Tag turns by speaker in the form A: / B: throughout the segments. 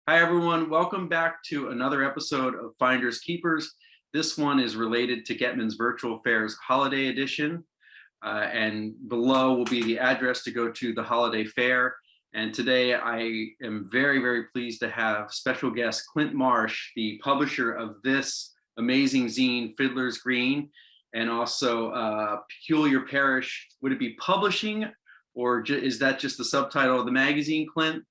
A: Hi, everyone. Welcome back to another episode of Finders Keepers. This one is related to Getman's Virtual Fair's Holiday Edition. And below will be the address to go to the Holiday Fair. And today I am very, very pleased to have special guest Clint Marsh, the publisher of this amazing zine, Fiddlers Green, and also Peculiar Parish. Would it be publishing, or is that just the subtitle of the magazine, Clint?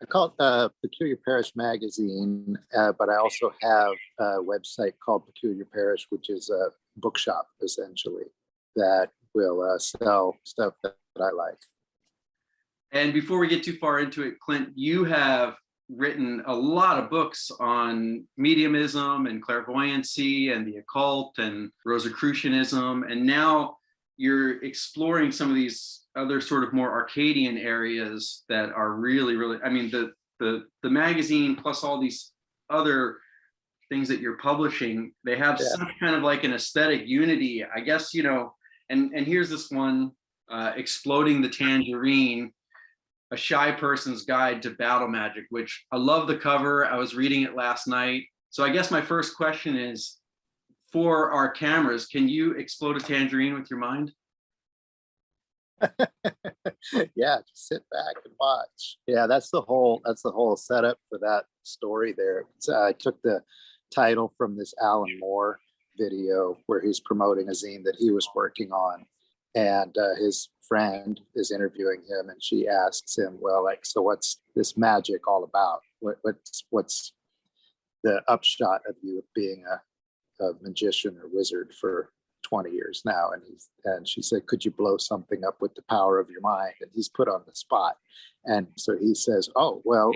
B: I call it Peculiar Parish Magazine, but I also have a website called Peculiar Parish, which is a bookshop, essentially, that will sell stuff that I like.
A: And before we get too far into it, Clint, you have written a lot of books on mediumism and clairvoyancy and the occult and Rosicrucianism, and now you're exploring some of these other sort of more Arcadian areas that are really, really, I mean, the magazine plus all these other things that you're publishing, they have such kind of like an aesthetic unity, I guess, and here's this one, Exploding the Tangerine, A Shy Person's Guide to Battle Magic, which I love the cover. I was reading it last night. So I guess my first question is, for our cameras, can you explode a tangerine with your mind?
B: Yeah, just sit back and watch. Yeah, that's the whole setup for that story there. I took the title from this Alan Moore video where he's promoting a zine that he was working on, and his friend is interviewing him, and she asks him, well, like, so what's this magic all about? What's the upshot of you being a magician or wizard for 20 years now? And she said, could you blow something up with the power of your mind? And he's put on the spot. And so he says, oh, well,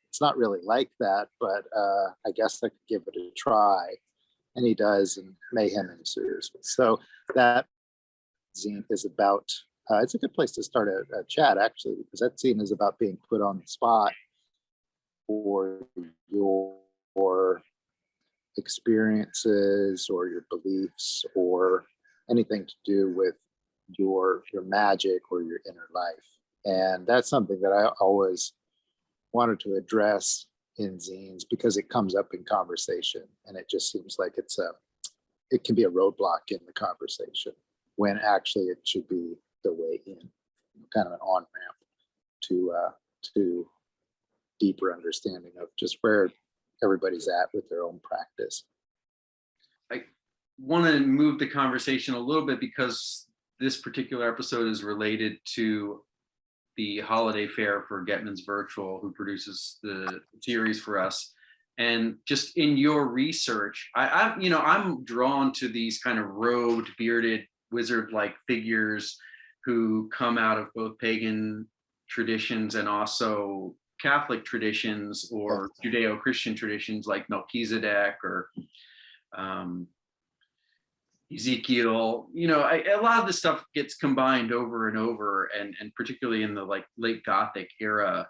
B: it's not really like that, but I guess I could give it a try. And he does, and mayhem ensues. So that zine is about, it's a good place to start a chat, actually, because that zine is about being put on the spot for your experiences or your beliefs or anything to do with your magic or your inner life. And that's something that I always wanted to address in zines because it comes up in conversation, and it just seems like it can be a roadblock in the conversation when actually it should be the way in, kind of an on-ramp to deeper understanding of just where everybody's at with their own practice.
A: I want to move the conversation a little bit because this particular episode is related to the holiday fair for Getman's Virtual, who produces the series for us. And just in your research, I'm drawn to these kind of robed, bearded, wizard-like figures who come out of both pagan traditions and also Catholic traditions or Judeo-Christian traditions like Melchizedek or Ezekiel. A lot of this stuff gets combined over and over, and particularly in the late Gothic era,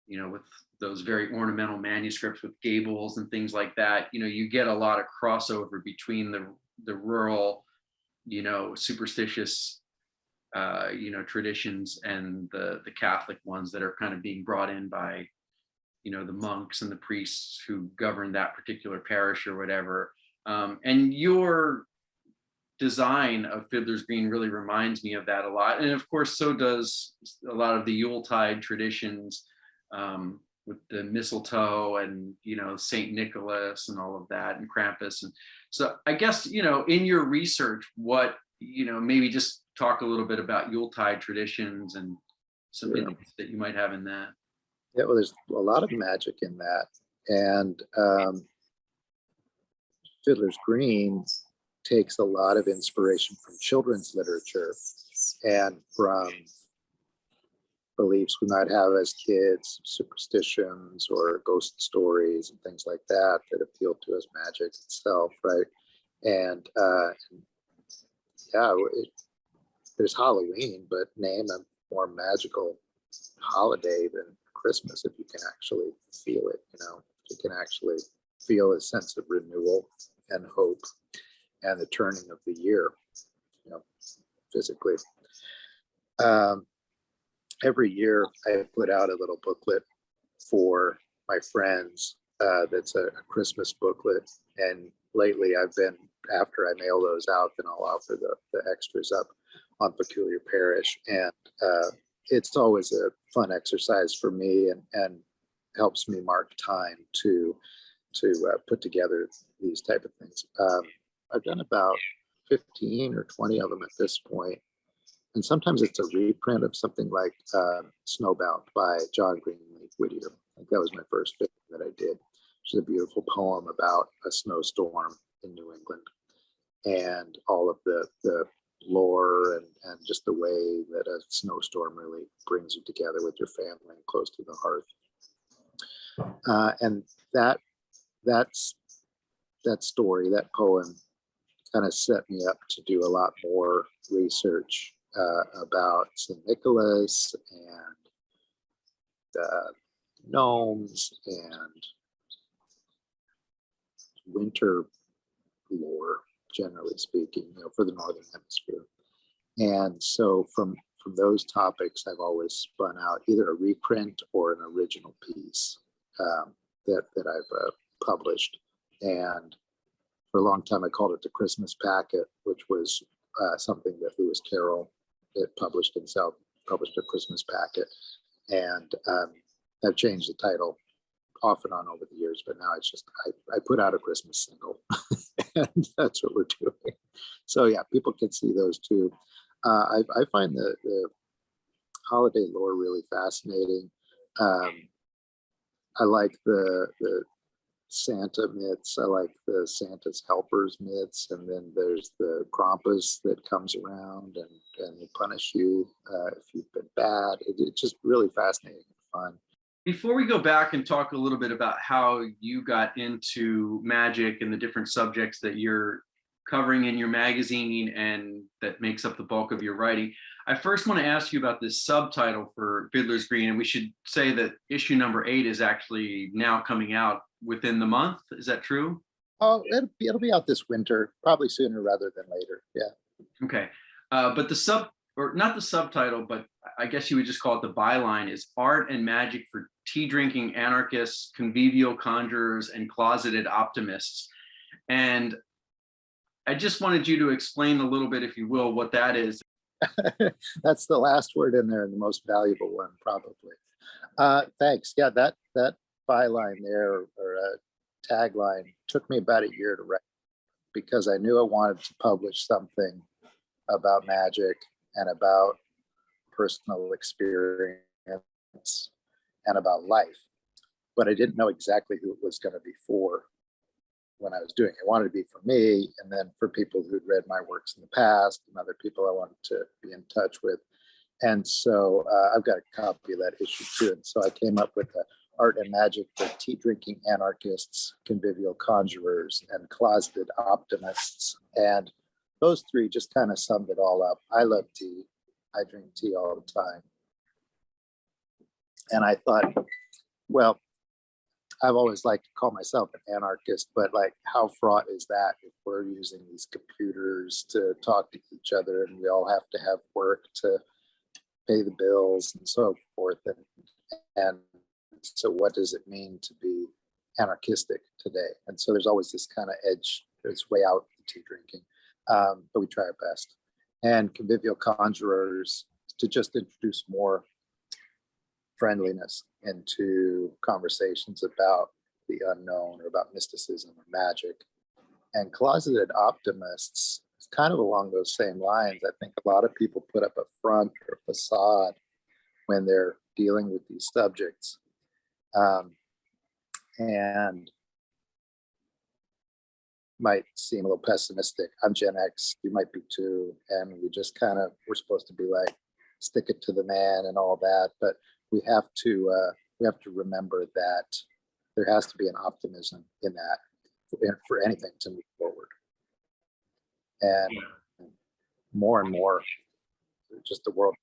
A: with those very ornamental manuscripts with gables and things like that. You get a lot of crossover between the rural, superstitious traditions and the Catholic ones that are kind of being brought in by, the monks and the priests who govern that particular parish or whatever. And your design of Fiddlers Green really reminds me of that a lot. And of course, so does a lot of the Yuletide traditions with the mistletoe and, Saint Nicholas and all of that, and Krampus. And so I guess, in your research, what, maybe just talk a little bit about Yuletide traditions and some interest that you might have in that.
B: Yeah, well, there's a lot of magic in that. And Fiddlers Green takes a lot of inspiration from children's literature and from beliefs we might have as kids, superstitions or ghost stories and things like that appeal to us, magic itself, right? And there's Halloween, but name a more magical holiday than Christmas if you can actually feel it. You can actually feel a sense of renewal and hope and the turning of the year, physically. Every year I put out a little booklet for my friends. That's a Christmas booklet. And lately I've been, after I mail those out, then I'll offer the extras up on Peculiar Parish. And it's always a fun exercise for me, and helps me mark time to put together these type of things. I've done about 15 or 20 of them at this point. And sometimes it's a reprint of something like Snowbound by John Greenleaf Whittier. I think that was my first thing that I did, which is a beautiful poem about a snowstorm in New England, and all of the lore and just the way that a snowstorm really brings you together with your family and close to the hearth. And that story, that poem, kind of set me up to do a lot more research about St. Nicholas and gnomes and winter lore, generally speaking, for the Northern Hemisphere. And so from those topics, I've always spun out either a reprint or an original piece that I've published. And for a long time, I called it the Christmas Packet, which was something that Lewis Carroll had published himself, published a Christmas Packet. And I've changed the title off and on over the years, but now it's just, I put out a Christmas single, and that's what we're doing. So yeah, people can see those too. I find the holiday lore really fascinating. I like the Santa myths. I like the Santa's helpers myths, and then there's the Krampus that comes around and will punish you if you've been bad. It's just really fascinating and fun.
A: Before we go back and talk a little bit about how you got into magic and the different subjects that you're covering in your magazine and that makes up the bulk of your writing, I first want to ask you about this subtitle for Fiddlers Green. And we should say that issue number 8 is actually now coming out within the month. Is that true?
B: Oh, it'll be out this winter, probably sooner rather than later. Yeah.
A: Okay. But not the subtitle, but I guess you would just call it the byline, is Art and Magic for Tea Drinking Anarchists, Convivial Conjurers, and Closeted Optimists. And I just wanted you to explain a little bit, if you will, what that is.
B: That's the last word in there and the most valuable one, probably. Thanks. Yeah, that byline there, or a tagline, took me about a year to write, because I knew I wanted to publish something about magic and about personal experience and about life, but I didn't know exactly who it was going to be for when I was doing it. I wanted to be for me, and then for people who'd read my works in the past, and other people I wanted to be in touch with. And so I've got a copy of that issue too. And so I came up with the Art and Magic for Tea Drinking Anarchists, Convivial Conjurers, and Closeted Optimists. And those 3 just kind of summed it all up. I love tea. I drink tea all the time. And I thought, well, I've always liked to call myself an anarchist, but like, how fraught is that if we're using these computers to talk to each other, and we all have to have work to pay the bills and so forth? And so what does it mean to be anarchistic today? And so there's always this kind of edge, this way out in tea drinking, but we try our best. And Convivial Conjurers, to just introduce more friendliness into conversations about the unknown or about mysticism or magic. And Closeted Optimists is kind of along those same lines. I think a lot of people put up a front or a facade when they're dealing with these subjects. And might seem a little pessimistic. I'm Gen X, you might be too, and we're supposed to be like, stick it to the man and all that, but we have to remember that there has to be an optimism in that for anything to move forward. And more and more, just the world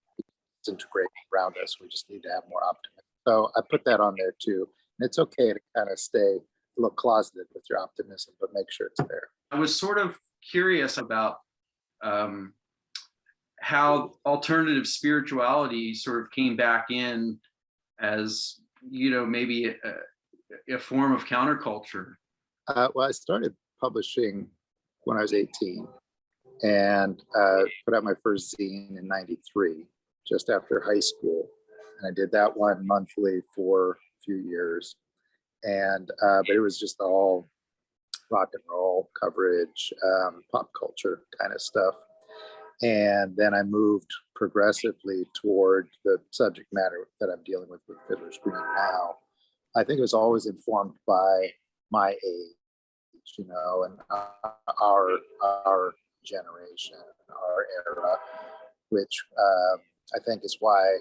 B: disintegrating around us. We just need to have more optimism. So I put that on there too. And it's okay to kind of stay a little closeted with your optimism, but make sure it's there.
A: I was sort of curious about how alternative spirituality sort of came back in as maybe a form of counterculture?
B: Well, I started publishing when I was 18 and put out my first zine in 93, just after high school. And I did that one monthly for a few years. And but it was just all rock and roll coverage, pop culture kind of stuff. And then I moved progressively toward the subject matter that I'm dealing with Fiddlers Green now. I think it was always informed by my age, and our generation, our era, which I think is why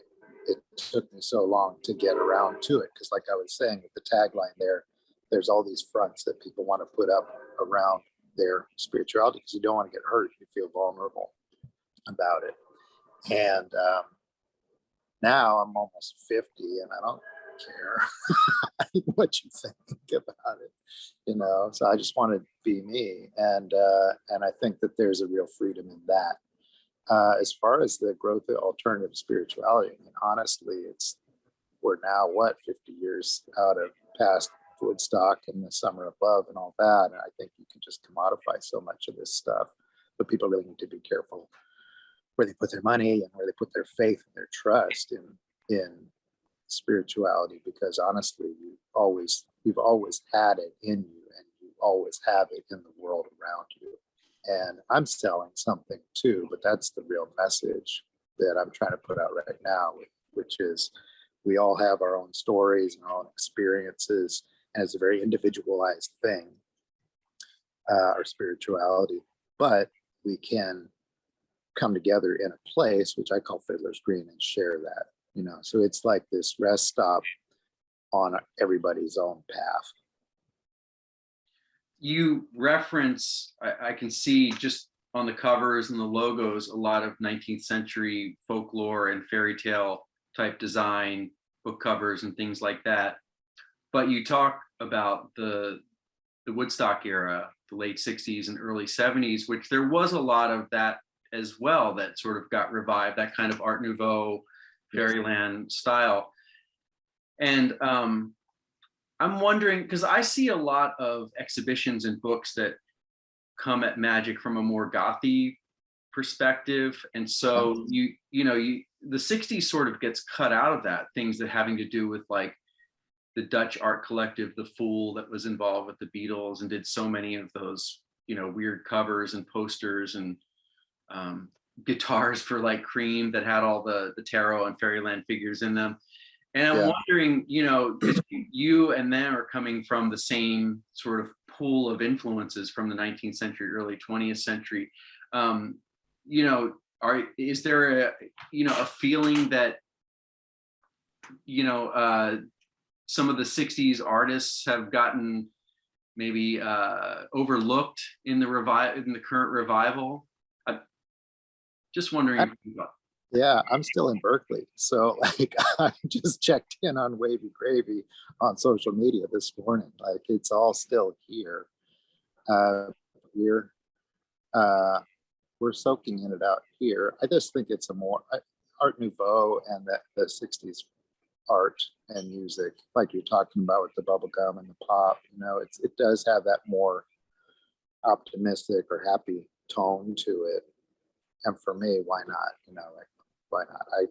B: it took me so long to get around to it. Because, like I was saying, with the tagline there's all these fronts that people want to put up around their spirituality because you don't want to get hurt. You feel vulnerable about it. And now I'm almost 50 and I don't care what you think about it, so I just want to be me. And I think that there's a real freedom in that. As far as the growth of alternative spirituality, I mean, honestly, we're now 50 years out of past Woodstock and the Summer of Love and all that. And I think you can just commodify so much of this stuff, but people really need to be careful where they put their money and where they put their faith and their trust in spirituality, because honestly, you've always had it in you, and you always have it in the world around you. And I'm selling something too, but that's the real message that I'm trying to put out right now, which is we all have our own stories and our own experiences, and it's a very individualized thing, our spirituality, but we can come together in a place which I call Fiddlers Green and share that, so it's like this rest stop on everybody's own path.
A: You reference, I can see just on the covers and the logos, a lot of 19th century folklore and fairy tale type design, book covers and things like that. But you talk about the Woodstock era, the late 60s and early 70s, which there was a lot of that as well, that sort of got revived, that kind of Art Nouveau fairyland style. And I'm wondering, because I see a lot of exhibitions and books that come at magic from a more gothy perspective, and so the 60s sort of gets cut out of that, things that having to do with like the Dutch art collective The Fool that was involved with the Beatles and did so many of those weird covers and posters and guitars for like Cream that had all the tarot and fairyland figures in them. And I'm wondering, you and them are coming from the same sort of pool of influences from the 19th century, early 20th century. Is there a feeling that, some of the 60s artists have gotten maybe overlooked in the current revival? Just wondering.
B: Yeah, I'm still in Berkeley. So I just checked in on Wavy Gravy on social media this morning. Like, it's all still here. We're soaking in it out here. I just think it's a more Art Nouveau and the 60s art and music, like you're talking about with the bubblegum and the pop, it does have that more optimistic or happy tone to it. And for me, why not? Why not? I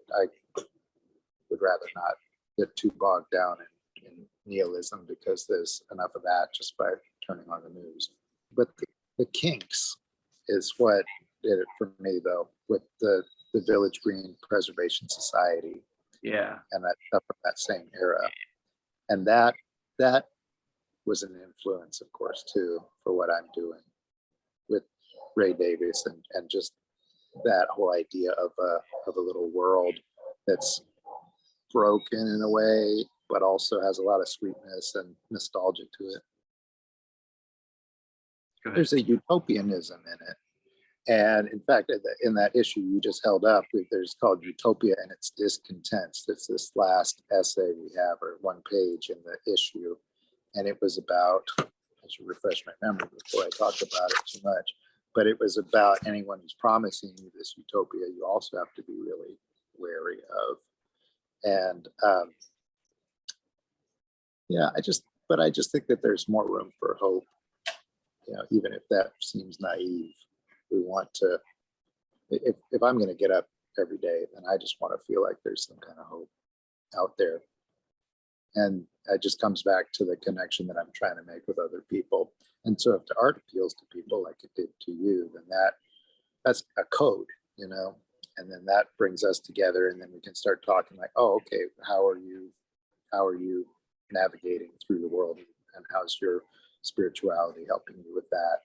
B: would rather not get too bogged down in nihilism, because there's enough of that just by turning on the news. But the Kinks is what did it for me, though, with the Village Green Preservation Society.
A: Yeah.
B: And that stuff from that same era. And that was an influence, of course, too, for what I'm doing with Ray Davies and just that whole idea of a little world that's broken in a way, but also has a lot of sweetness and nostalgia to it. There's a utopianism in it. And in fact, in that issue you just held up, there's called Utopia and Its Discontents. It's this last essay we have, or one page in the issue. And it was about, I should refresh my memory before I talk about it too much, but it was about anyone who's promising you this utopia, you also have to be really wary of. And yeah, but I just think that there's more room for hope. Even if that seems naive, we want to, if I'm going to get up every day, then I just want to feel like there's some kind of hope out there. And it just comes back to the connection that I'm trying to make with other people. And so if the art appeals to people like it did to you, then that's a code, and then that brings us together, and then we can start talking like, oh, okay, how are you navigating through the world, and how's your spirituality helping you with that?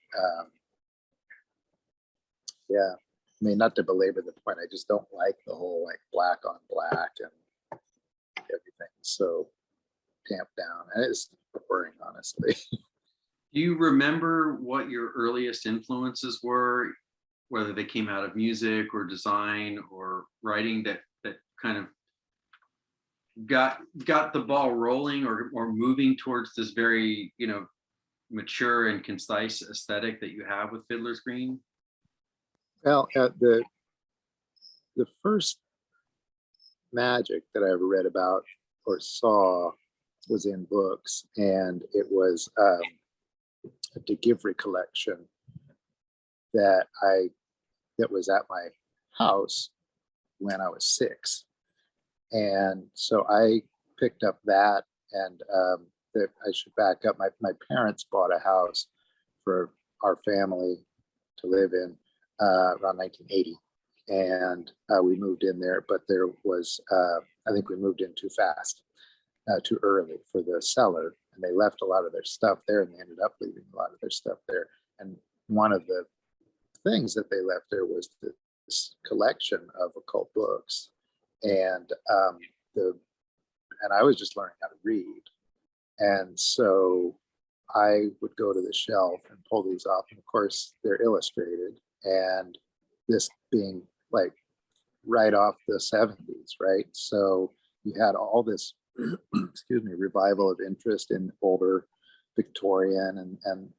B: Yeah, I mean, not to belabor the point, I just don't like the whole like black on black and everything so tamped down, and it's boring, honestly.
A: Do you remember what your earliest influences were, whether they came out of music or design or writing, that kind of got the ball rolling or moving towards this very, mature and concise aesthetic that you have with Fiddlers Green?
B: Well, the first magic that I ever read about or saw was in books, and it was a De Givry collection that was at my house when I was 6, and so I picked up that, and I should back up. My parents bought a house for our family to live in around 1980, and we moved in there, but there was I think we moved in too fast, too early for the seller, and they left a lot of their stuff there, and they ended up leaving a lot of their stuff there. And one of the things that they left there was this collection of occult books, and I was just learning how to read, and so I would go to the shelf and pull these off, and of course they're illustrated, and this being like right off the 70s, right? So you had all this excuse me, revival of interest in older Victorian and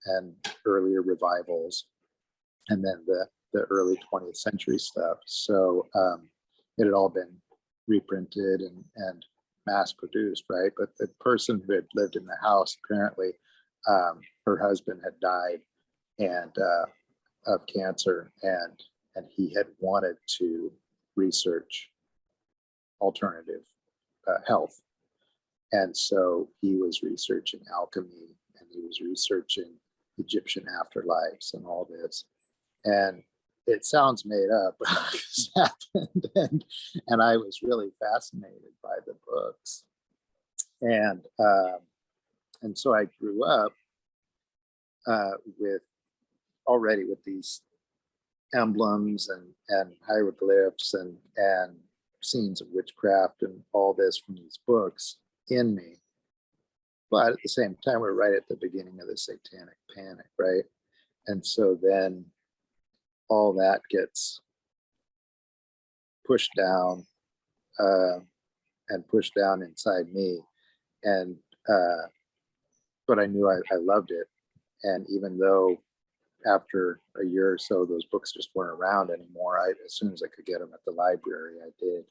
B: earlier revivals, and then the early 20th century stuff. So it had all been reprinted and mass produced, right? But the person who had lived in the house, apparently her husband had died and of cancer, and he had wanted to research alternative health. And so he was researching alchemy, and he was researching Egyptian afterlives and all this. And it sounds made up, but this happened, and I was really fascinated by the books. And so I grew up with these emblems and hieroglyphs and scenes of witchcraft and all this from these books in me. But at the same time, we're right at the beginning of the satanic panic, right? And so then all that gets pushed down and pushed down inside me. And but I knew I loved it. And even though after a year or so, those books just weren't around anymore, as soon as I could get them at the library, I did.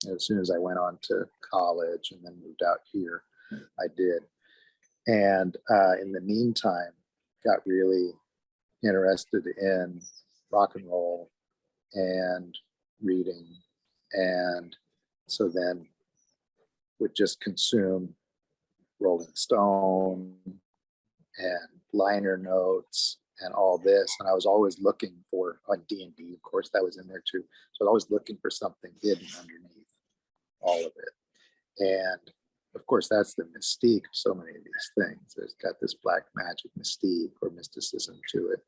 B: And as soon as I went on to college and then moved out here, I did. And in the meantime, got really interested in rock and roll and reading. And so then would just consume Rolling Stone and liner notes and all this. And I was always looking for, on D&D, of course, that was in there too. So I was always looking for something hidden underneath all of it. And of course, that's the mystique of so many of these things. There's got this black magic mystique or mysticism to it.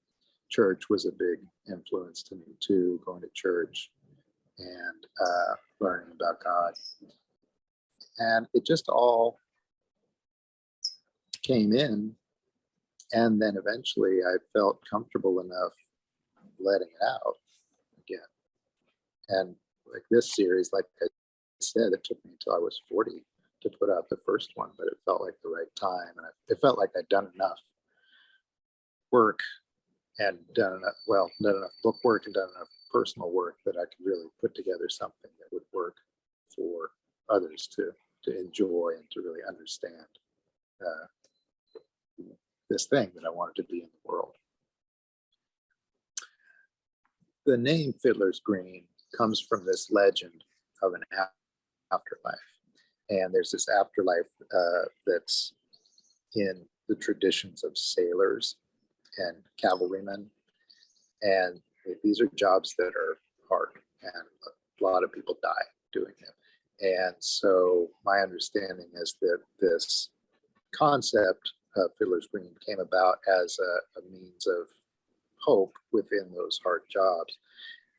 B: Church was a big influence to me too, going to church and learning about God. And it just all came in. And then eventually I felt comfortable enough letting it out again. And like this series, like I said, it took me until I was 40 to put out the first one, but it felt like the right time. And it felt like I'd done enough work and done enough book work and done enough personal work that I could really put together something that would work for others to enjoy and to really understand. this thing that I wanted to be in the world. The name Fiddlers Green comes from this legend of an afterlife. And there's this afterlife that's in the traditions of sailors and cavalrymen. And these are jobs that are hard, and a lot of people die doing them. And so my understanding is that this concept of Fiddler's Green came about as a means of hope within those hard jobs.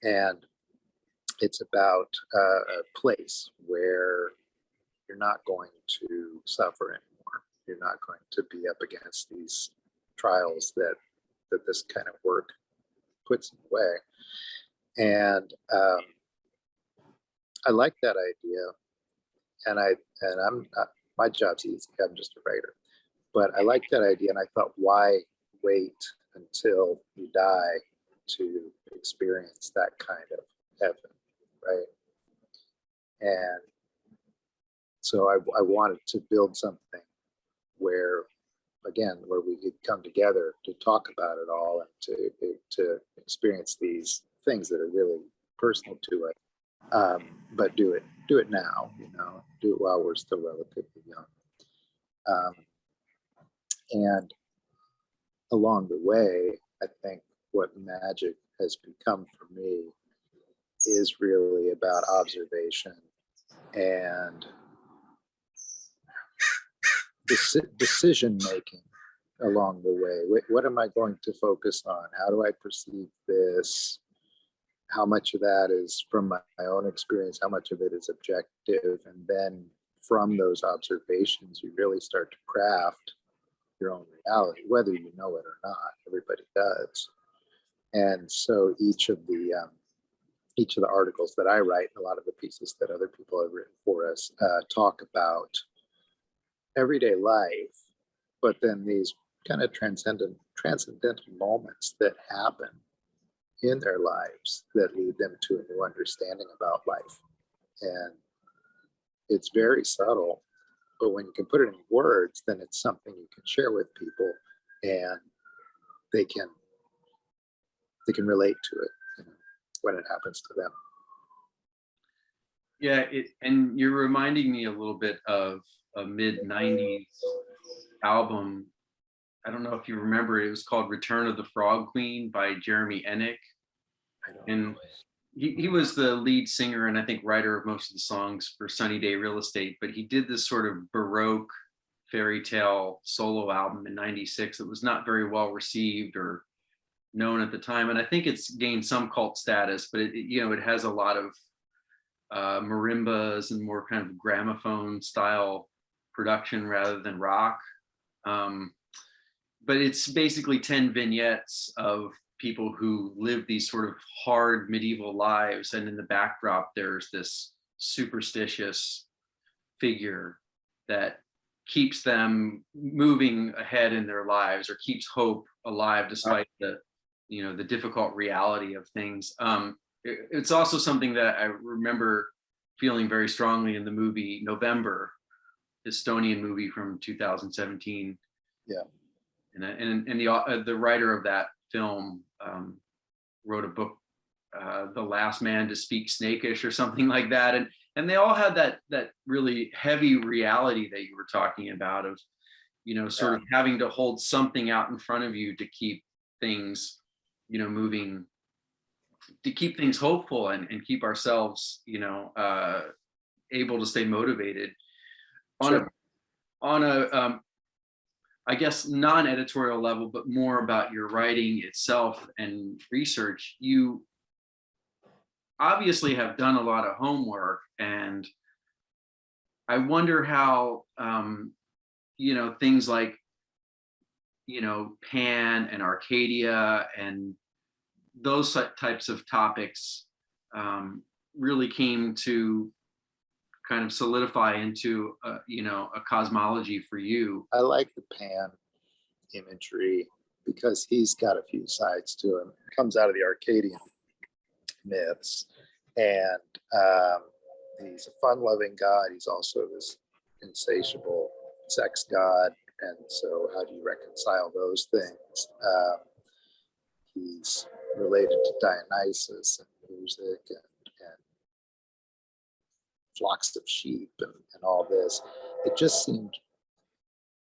B: And it's about a place where you're not going to suffer anymore. You're not going to be up against these trials that this kind of work puts in the way. And I like that idea. And I'm not, my job's easy. I'm just a writer. But I like that idea, and I thought, why wait until you die to experience that kind of heaven, right? And so I wanted to build something where, again, where we could come together to talk about it all and to experience these things that are really personal to us, but do it now, do it while we're still relatively young. And along the way, I think what magic has become for me is really about observation and decision making along the way. What am I going to focus on? How do I perceive this? How much of that is from my own experience? How much of it is objective? And then from those observations, you really start to craft your own reality, whether you know it or not. Everybody does. And so each of the articles that I write, and a lot of the pieces that other people have written for us, talk about everyday life, but then these kind of transcendental moments that happen in their lives that lead them to a new understanding about life. And it's very subtle, but when you can put it in words, then it's something you can share with people, and they can relate to it, when it happens to them.
A: Yeah, and you're reminding me a little bit of a mid-90s album. I don't know if you remember it. It was called Return of the Frog Queen by Jeremy Ennick. And he was the lead singer and I think writer of most of the songs for Sunny Day Real Estate, but he did this sort of Baroque fairy tale solo album in '96 that was not very well received or known at the time. And I think it's gained some cult status, but it has a lot of marimbas and more kind of gramophone style production rather than rock. But it's basically 10 vignettes of people who live these sort of hard medieval lives. And in the backdrop, there's this superstitious figure that keeps them moving ahead in their lives or keeps hope alive despite the difficult reality of things. It's also something that I remember feeling very strongly in the movie November, Estonian movie from 2017.
B: Yeah.
A: And the writer of that film wrote a book, The Last Man to Speak Snakish or something like that. And they all had that really heavy reality that you were talking about of, sort of having to hold something out in front of you to keep things, moving, to keep things hopeful and keep ourselves, able to stay motivated. On a I guess non-editorial level, but more about your writing itself and research, you obviously have done a lot of homework, and I wonder how things like Pan and Arcadia and those types of topics really came to kind of solidify into a cosmology for you.
B: I like the Pan imagery because he's got a few sides to him. It comes out of the Arcadian myths, and he's a fun-loving god. He's also this insatiable sex god, And so how do you reconcile those things? He's related to Dionysus and music and flocks of sheep and all this. It just seemed,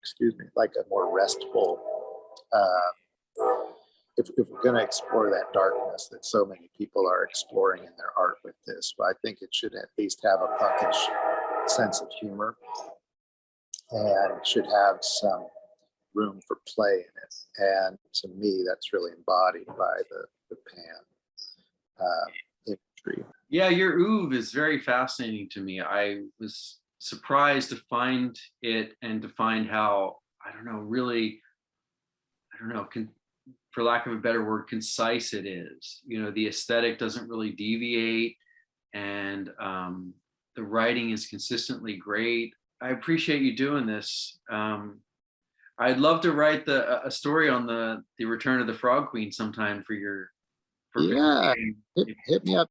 B: excuse me, like a more restful, if we're going to explore that darkness that so many people are exploring in their art with this, well, I think it should at least have a punkish sense of humor, and it should have some room for play in it. And to me, that's really embodied by the pan imagery.
A: Yeah, your oeuvre is very fascinating to me. I was surprised to find it and to find how, really, for lack of a better word, concise it is. The aesthetic doesn't really deviate, and the writing is consistently great. I appreciate you doing this. I'd love to write a story on the return of the Frog Queen sometime for your.
B: Yeah, hit me up